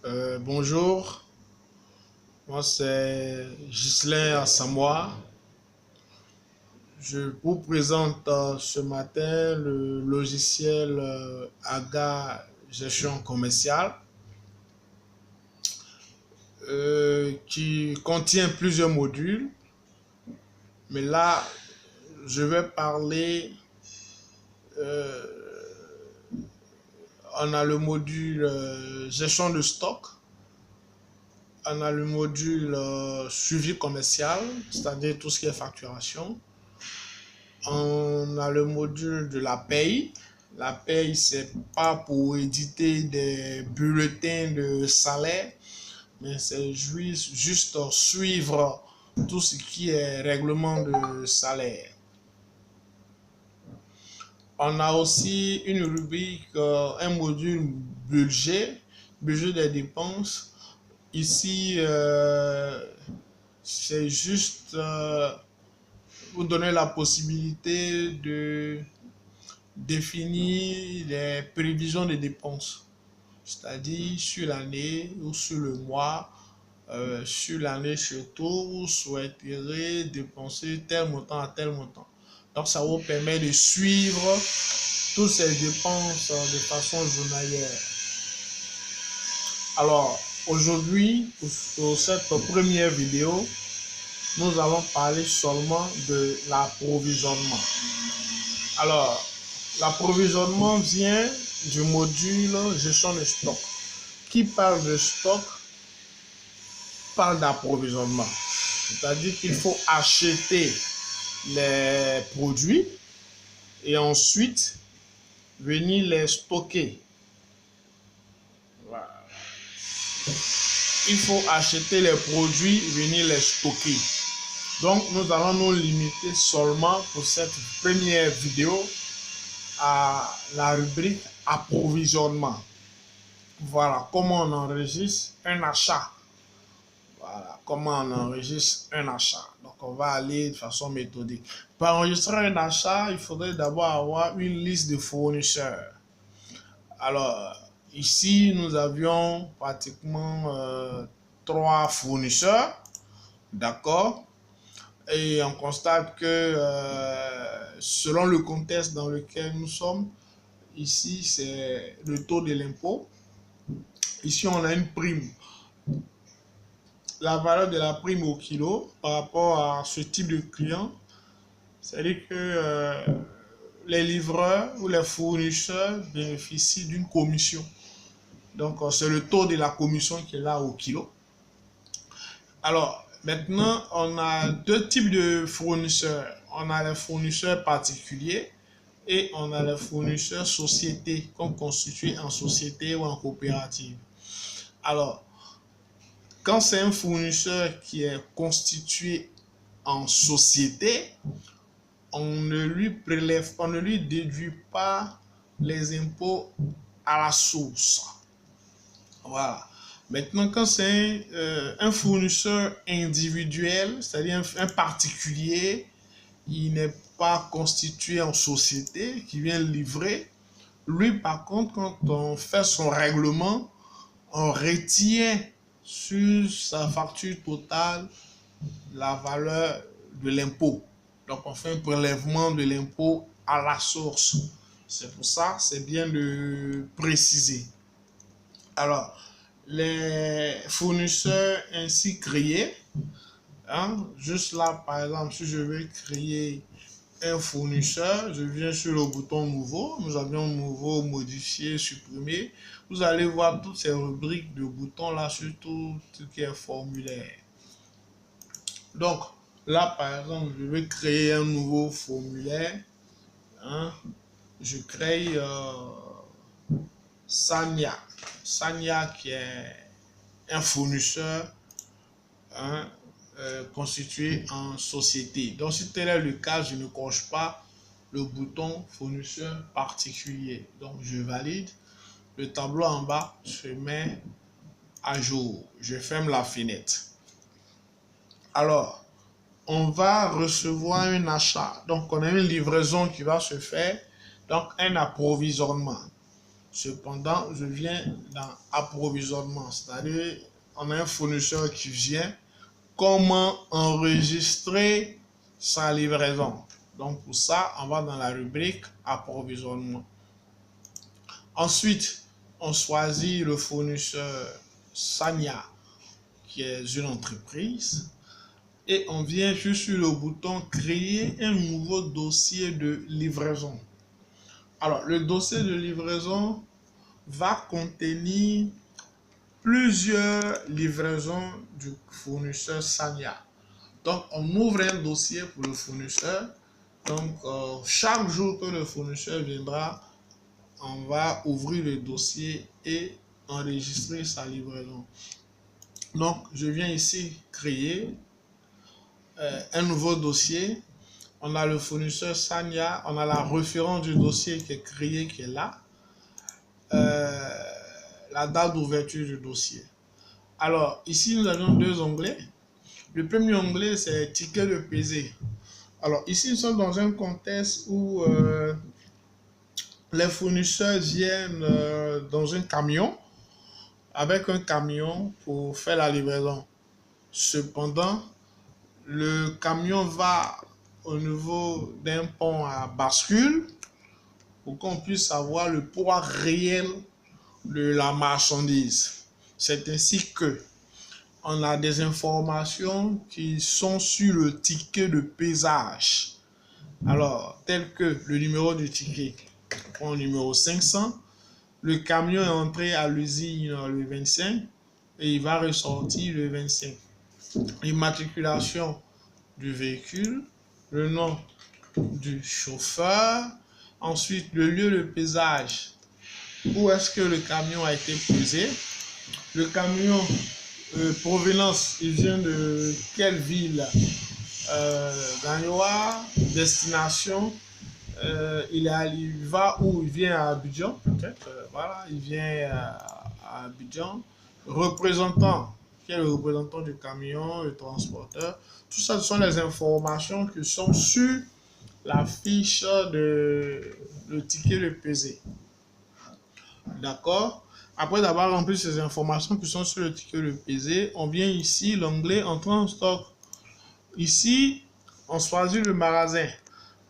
Bonjour, moi c'est Ghislain Assamoah. Je vous présente ce matin le logiciel AGA Gestion Commerciale qui contient plusieurs modules. Mais là, je vais parler, euh, on a le module gestion de stock, on a le module suivi commercial, c'est-à-dire tout ce qui est facturation. On a le module de la paye. La paye, c'est pas pour éditer des bulletins de salaire, mais c'est juste suivre tout ce qui est règlement de salaire. On a aussi une rubrique, un module budget des dépenses. Ici, c'est juste vous donner la possibilité de définir les prévisions de dépenses, c'est-à-dire sur l'année ou sur le mois, sur l'année surtout, vous souhaiterez dépenser tel montant à tel montant. Donc ça vous permet de suivre toutes ces dépenses de façon journalière. Alors aujourd'hui, pour cette première vidéo, nous allons parler seulement de l'approvisionnement. Alors, l'approvisionnement vient du module gestion de stock. Qui parle de stock parle d'approvisionnement. C'est-à-dire qu'il faut acheter les produits et ensuite venir les stocker. Voilà. Il faut acheter les produits et venir les stocker. Donc, nous allons nous limiter seulement pour cette première vidéo à la rubrique approvisionnement. Voilà comment on enregistre un achat. Voilà comment on enregistre un achat. Donc, on va aller de façon méthodique. Pour enregistrer un achat, il faudrait d'abord avoir une liste de fournisseurs. Alors, ici, nous avions pratiquement 3 fournisseurs. D'accord? Et on constate que selon le contexte dans lequel nous sommes, ici c'est le taux de l'impôt. Ici on a une prime. La valeur de la prime au kilo par rapport à ce type de client, c'est-à-dire que les livreurs ou les fournisseurs bénéficient d'une commission. Donc c'est le taux de la commission qui est là au kilo. Alors, maintenant, on a deux types de fournisseurs. On a les fournisseurs particuliers et on a les fournisseurs sociétés, comme constitués en société ou en coopérative. Alors, quand c'est un fournisseur qui est constitué en société, on ne lui déduit pas les impôts à la source. Voilà. Maintenant, quand c'est un fournisseur individuel, c'est-à-dire un particulier, il n'est pas constitué en société, qui vient livrer, lui, par contre, quand on fait son règlement, on retient sur sa facture totale la valeur de l'impôt. Donc, on fait un prélèvement de l'impôt à la source. C'est pour ça, c'est bien de préciser. Alors, les fournisseurs ainsi créés, juste là, par exemple, si je veux créer un fournisseur, je viens sur le bouton nouveau, nous avions nouveau, modifié, supprimer. Vous allez voir toutes ces rubriques de boutons là, sur tout ce qui est formulaire. Donc, là, par exemple, je vais créer un nouveau formulaire. Je crée Sanya. Sanya qui est un fournisseur constitué en société. Donc, si tel est le cas, je ne coche pas le bouton fournisseur particulier. Donc, je valide. Le tableau en bas se met à jour. Je ferme la fenêtre. Alors, on va recevoir un achat. Donc, on a une livraison qui va se faire. Donc, un approvisionnement. Cependant, je viens dans approvisionnement, c'est-à-dire on a un fournisseur qui vient, comment enregistrer sa livraison. Donc pour ça, on va dans la rubrique approvisionnement. Ensuite, on choisit le fournisseur Sanya, qui est une entreprise, et on vient juste sur le bouton créer un nouveau dossier de livraison. Alors, le dossier de livraison va contenir plusieurs livraisons du fournisseur Sanya. Donc, on ouvre un dossier pour le fournisseur. Donc, chaque jour que le fournisseur viendra, on va ouvrir le dossier et enregistrer sa livraison. Donc, je viens ici créer un nouveau dossier. On a le fournisseur Sanya, on a la référence du dossier qui est créé, qui est là. La date d'ouverture du dossier. Alors, ici, nous avons deux onglets. Le premier onglet, c'est ticket de pesée. Alors, ici, nous sommes dans un contexte où les fournisseurs viennent dans un camion, avec un camion pour faire la livraison. Cependant, le camion va au niveau d'un pont à bascule pour qu'on puisse savoir le poids réel de la marchandise. C'est ainsi que on a des informations qui sont sur le ticket de pesage. Alors, tel que le numéro du ticket, le numéro 500, le camion est entré à l'usine le 25 et il va ressortir le 25. L'immatriculation du véhicule, le nom du chauffeur, ensuite le lieu de pesage, où est-ce que le camion a été pesé, le camion provenance, il vient de quelle ville, d'Anioua, destination, il va où, il vient à Abidjan peut-être, voilà, il vient à Abidjan, représentant, qui est le représentant du camion, le transporteur, tout ça ce sont les informations qui sont sur la fiche de le ticket de pesée. D'accord? Après avoir rempli ces informations qui sont sur le ticket de pesée, on vient ici, l'onglet entrée en stock. Ici, on choisit le magasin.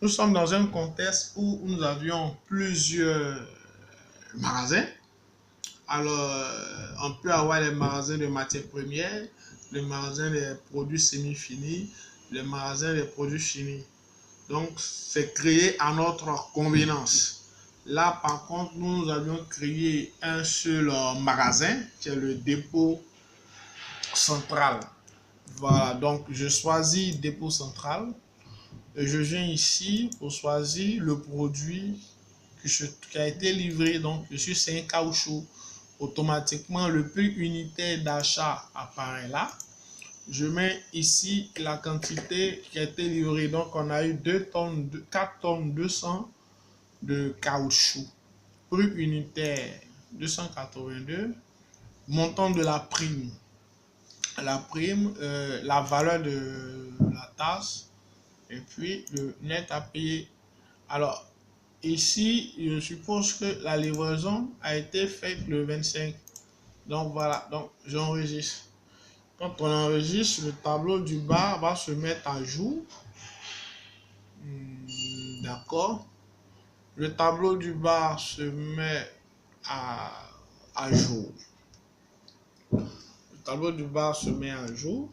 Nous sommes dans un contexte où nous avions plusieurs magasins. Alors, on peut avoir les magasins de matières premières, le magasin des produits semi-finis, le magasin des produits finis. Donc, c'est créé à notre convenance. Là, par contre, nous avions créé un seul magasin, qui est le dépôt central. Voilà, donc je choisis dépôt central. Et je viens ici pour choisir le produit qui a été livré. Donc, c'est un caoutchouc. Automatiquement, le prix unitaire d'achat apparaît là. Je mets ici la quantité qui a été livrée. Donc, on a eu 4 tonnes 200 de caoutchouc. Prix unitaire 282. Montant de la prime. La prime, la valeur de la tasse et puis le net à payer. Alors, ici, je suppose que la livraison a été faite le 25. Donc, voilà. Donc, j'enregistre. Quand on enregistre, le tableau du bas va se mettre à jour. D'accord. Le tableau du bas se met à jour. Le tableau du bas se met à jour.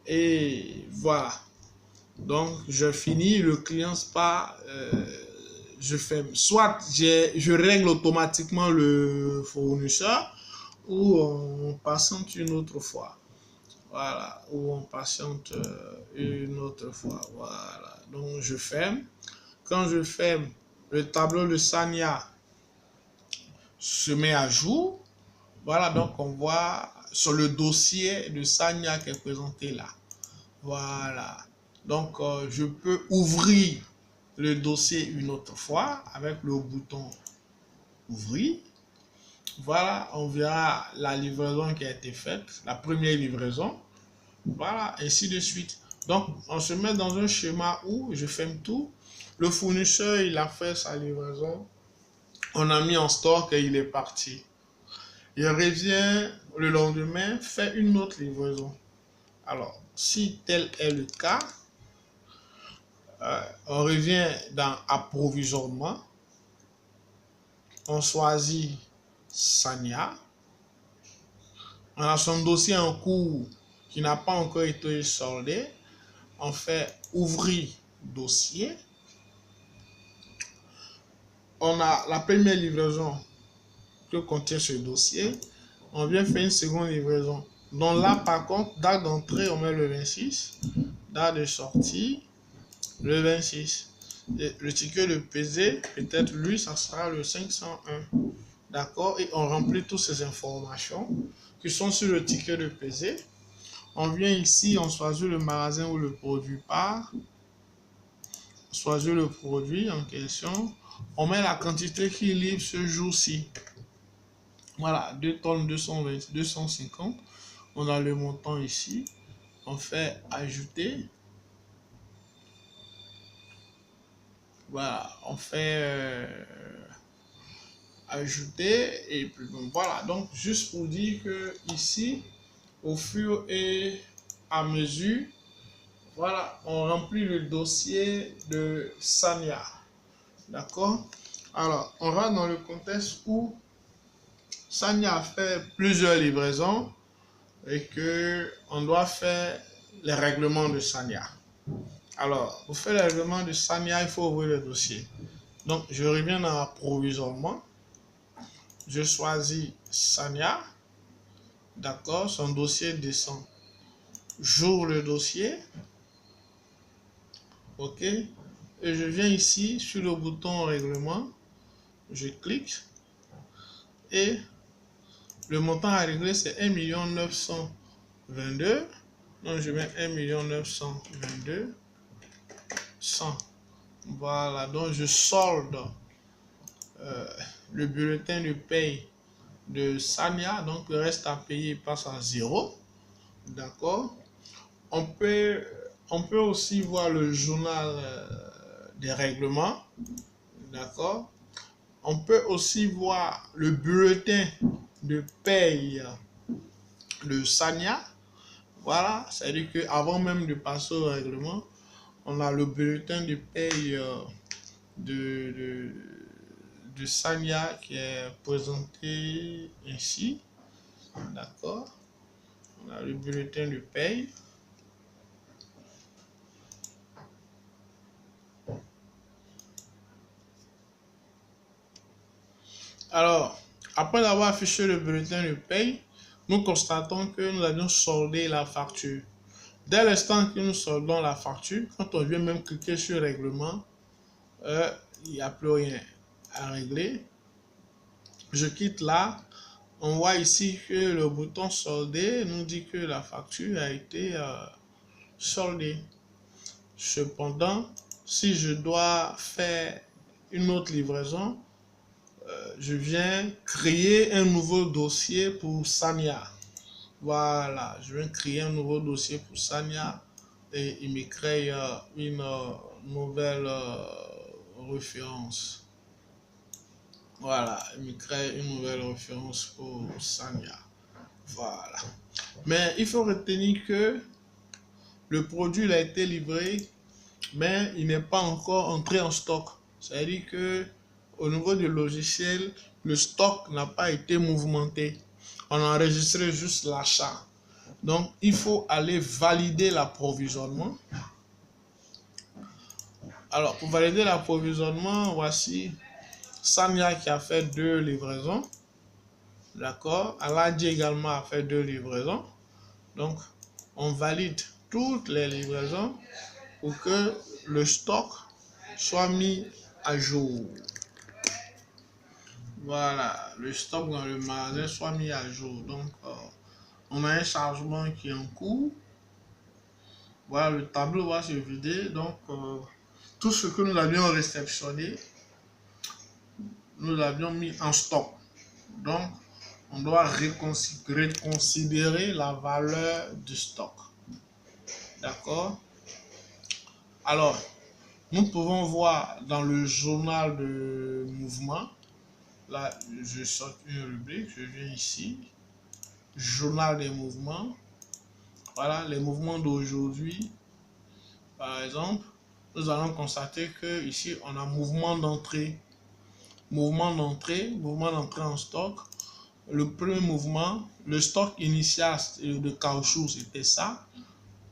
Et voilà. Donc, je finis. Le client pas. Je fais soit je règle automatiquement le fournisseur ou on patiente une autre fois. Voilà, ou on patiente une autre fois. Voilà, donc je ferme. Quand je ferme, le tableau de Sanya se met à jour. Voilà, donc on voit sur le dossier de Sanya qui est présenté là. Voilà, donc je peux ouvrir le dossier une autre fois avec le bouton ouvrir. Voilà, on verra la livraison qui a été faite, la première livraison. Voilà, ainsi de suite. Donc, on se met dans un schéma où je ferme tout. Le fournisseur, il a fait sa livraison. On a mis en stock et il est parti. Il revient le lendemain, fait une autre livraison. Alors, si tel est le cas, on revient dans approvisionnement. On choisit Sanya. On a son dossier en cours qui n'a pas encore été soldé. On fait ouvrir dossier. On a la première livraison que contient ce dossier. On vient faire une seconde livraison. Donc là, par contre, date d'entrée, on met le 26. Date de sortie, le 26. Et le ticket de pesée, peut-être lui, ça sera le 501. D'accord? Et on remplit toutes ces informations qui sont sur le ticket de pesée. On vient ici, on choisit le magasin où le produit part. On choisit le produit en question. On met la quantité qu'il livre ce jour-ci. Voilà, 2 tonnes 220, 250. On a le montant ici. On fait ajouter. Voilà, on fait ajouter. Et puis bon, voilà, donc juste pour dire que ici, au fur et à mesure, voilà, on remplit le dossier de Sanya. D'accord? Alors, on va dans le contexte où Sanya a fait plusieurs livraisons et que on doit faire les règlements de Sanya. Alors, pour faire le règlement de Sanya, il faut ouvrir le dossier. Donc, je reviens dans l'approvisionnement. Je choisis Sanya. D'accord, son dossier descend. J'ouvre le dossier. OK. Et je viens ici sur le bouton règlement. Je clique. Et le montant à régler, c'est 1 922. Donc, je mets 1 922 100. Voilà. Donc, je solde le bulletin de paye de Sanya. Donc, le reste à payer passe à 0. D'accord. On peut aussi voir le journal des règlements. D'accord. On peut aussi voir le bulletin de paye de Sanya. Voilà, c'est-à-dire qu'avant même de passer au règlement, on a le bulletin de paye de Sanya qui est présenté ici. D'accord. On a le bulletin de paye. Alors, après avoir affiché le bulletin de paye, nous constatons que nous avions soldé la facture. Dès l'instant que nous soldons la facture, quand on vient même cliquer sur règlement, il n'y a plus rien à régler. Je quitte là. On voit ici que le bouton solder nous dit que la facture a été soldée. Cependant, si je dois faire une autre livraison, je viens créer un nouveau dossier pour Sanya. Voilà, je viens créer un nouveau dossier pour Sanya et il me crée une nouvelle référence. Voilà, il me crée une nouvelle référence pour Sanya. Voilà. Mais il faut retenir que le produit a été livré, mais il n'est pas encore entré en stock. C'est-à-dire que au niveau du logiciel, le stock n'a pas été mouvementé. On a enregistré juste l'achat. Donc, il faut aller valider l'approvisionnement. Alors, pour valider l'approvisionnement, voici Sanya qui a fait 2 livraisons. D'accord. Aladi également a fait 2 livraisons. Donc, on valide toutes les livraisons pour que le stock soit mis à jour. Voilà, le stock dans le magasin soit mis à jour. Donc, on a un chargement qui est en cours. Voilà, le tableau va se vider. Donc, tout ce que nous avions réceptionné, nous l'avions mis en stock. Donc, on doit reconsidérer la valeur du stock. D'accord? Alors, nous pouvons voir dans le journal de mouvement. Là, je sors une rubrique, je viens ici, journal des mouvements. Voilà, les mouvements d'aujourd'hui. Par exemple, nous allons constater que ici, on a mouvement d'entrée. Mouvement d'entrée en stock. Le premier mouvement, le stock initial de caoutchouc, c'était ça.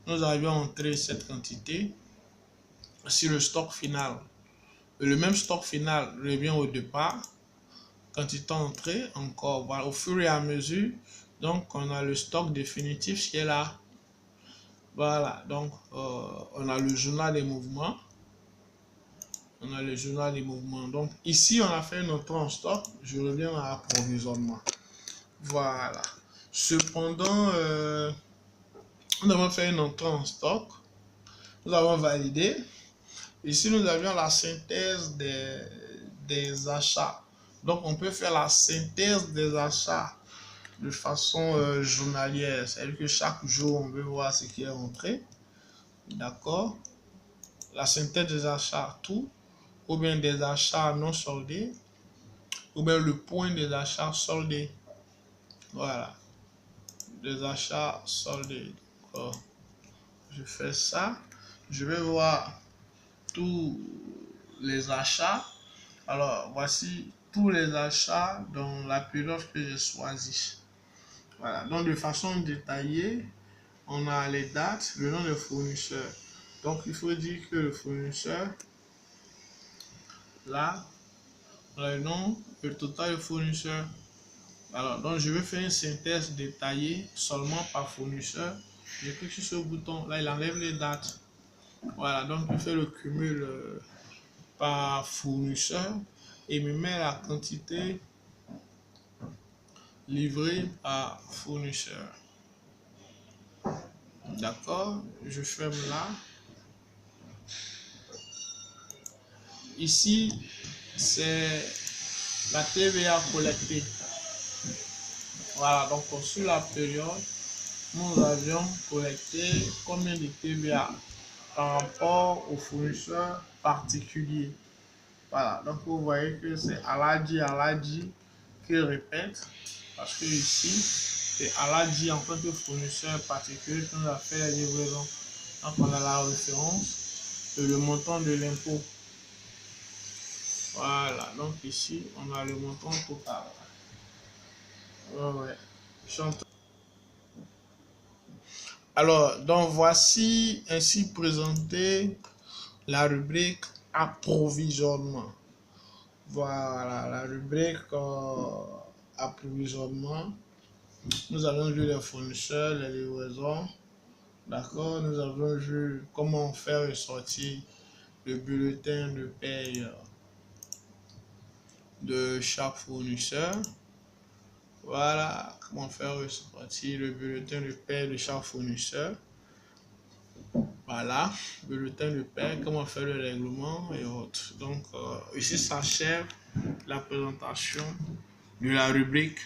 Nous avions entré cette quantité. Voici le stock final. Le même stock final revient au départ. Quantité entrée, encore, voilà, au fur et à mesure. Donc, on a le stock définitif qui est là. Voilà, donc on a le journal des mouvements. On a le journal des mouvements. Donc ici, on a fait notre en stock. Je reviens à l'approvisionnement. Voilà. Cependant, nous avons fait une entrée en stock. Nous avons validé. Ici, nous avions la synthèse des achats. Donc, on peut faire la synthèse des achats de façon journalière. C'est-à-dire que chaque jour, on veut voir ce qui est entré. D'accord. La synthèse des achats, tout. Ou bien des achats non soldés. Ou bien le point des achats soldés. Voilà. Des achats soldés. Donc, je fais ça. Je vais voir tous les achats. Alors, voici tous les achats dans la période que j'ai choisie. Voilà. Donc, de façon détaillée, on a les dates, le nom des fournisseurs. Donc, il faut dire que le fournisseur, là, le nom, le total de fournisseurs. Alors, donc, je vais faire une synthèse détaillée seulement par fournisseur. Je clique sur ce bouton. Là, il enlève les dates. Voilà, donc, je fais le cumul par fournisseur et me met la quantité livrée par fournisseur. D'accord, je ferme là. Ici, c'est la TVA collectée. Voilà, donc sur la période, nous avions collecté combien de TVA par rapport aux fournisseurs particuliers. Voilà, donc vous voyez que c'est Aladji qui répète, parce que ici, c'est Aladji en tant que fournisseur particulier qui nous a fait la livraison. Donc on a la référence et le montant de l'impôt. Voilà, donc ici, on a le montant total. Ouais. Alors, donc voici ainsi présenté la rubrique approvisionnement. Voilà, la rubrique approvisionnement. Nous avons vu les fournisseurs, les livraisons. D'accord, nous avons vu comment faire ressortir le bulletin de paye de chaque fournisseur. Voilà, comment faire ressortir le bulletin de paie de chaque fournisseur. Voilà, bulletin de paie, comment faire le règlement et autres. Donc, ici s'achève la présentation de la rubrique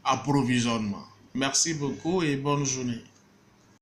approvisionnement. Merci beaucoup et bonne journée.